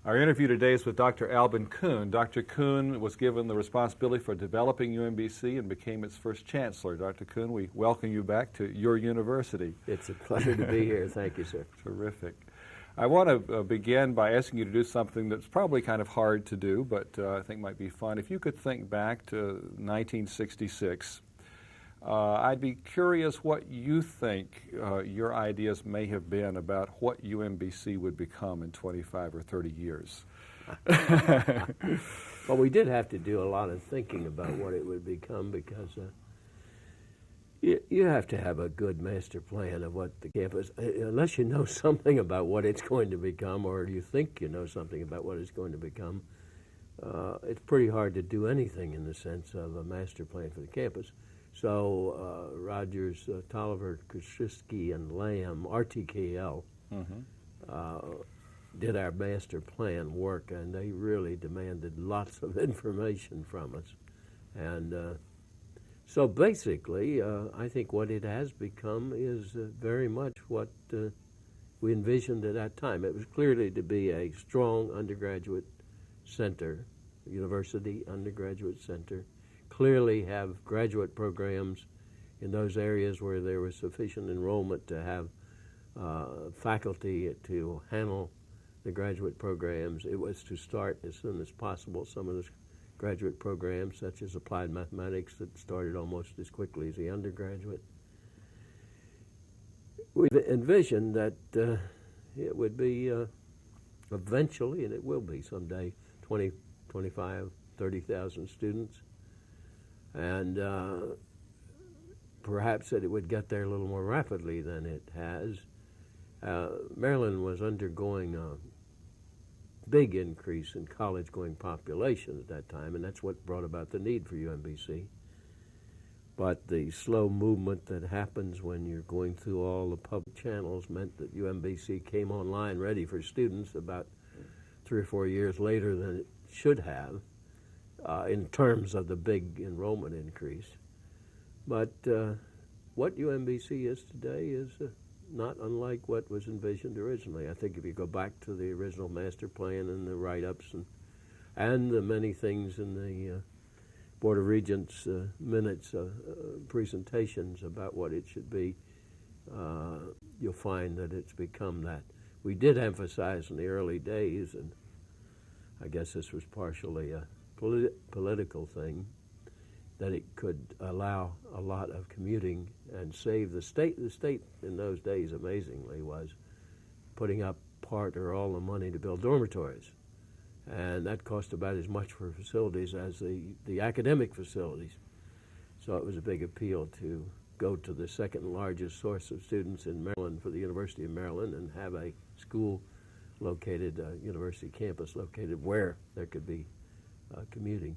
Our interview today is with Dr. Albin Kuhn. Dr. Kuhn was given the responsibility for developing UMBC and became its first chancellor. Dr. Kuhn, we welcome you back to your university. It's a pleasure to be here. Thank you, sir. Terrific. I want to begin by asking you to do something that's probably kind of hard to do, but I think might be fun. If you could think back to 1966, I'd be curious what you think your ideas may have been about what UMBC would become in 25 or 30 years. Well, we did have to do a lot of thinking about what it would become because you have to have a good master plan of what the campus, unless you know something about what it's going to become or you think you know something about what it's going to become, it's pretty hard to do anything in the sense of a master plan for the campus. So Rogers, Tolliver, Krzyzewski, and Lamb, RTKL, did our master plan work, and they really demanded lots of information from us. And so basically, I think what it has become is very much what we envisioned at that time. It was clearly to be a strong undergraduate center, university undergraduate center, clearly have graduate programs in those areas where there was sufficient enrollment to have faculty to handle the graduate programs. It was to start as soon as possible some of the graduate programs, such as applied mathematics, that started almost as quickly as the undergraduate. We envisioned that it would be eventually, and it will be someday, 20, 25, 30,000 students. And perhaps that it would get there a little more rapidly than it has. Maryland was undergoing a big increase in college-going population at that time, and that's what brought about the need for UMBC. But the slow movement that happens when you're going through all the public channels meant that UMBC came online ready for students about 3 or 4 years later than it should have. In terms of the big enrollment increase. But what UMBC is today is not unlike what was envisioned originally. I think if you go back to the original master plan and the write-ups and the many things in the Board of Regents minutes, presentations about what it should be, you'll find that it's become that. We did emphasize in the early days, and I guess this was partially a political thing, that it could allow a lot of commuting and save the state. The state in those days, amazingly, was putting up part or all the money to build dormitories. And that cost about as much for facilities as the academic facilities. So it was a big appeal to go to the second largest source of students in Maryland for the University of Maryland and have a school located, university campus located where there could be commuting.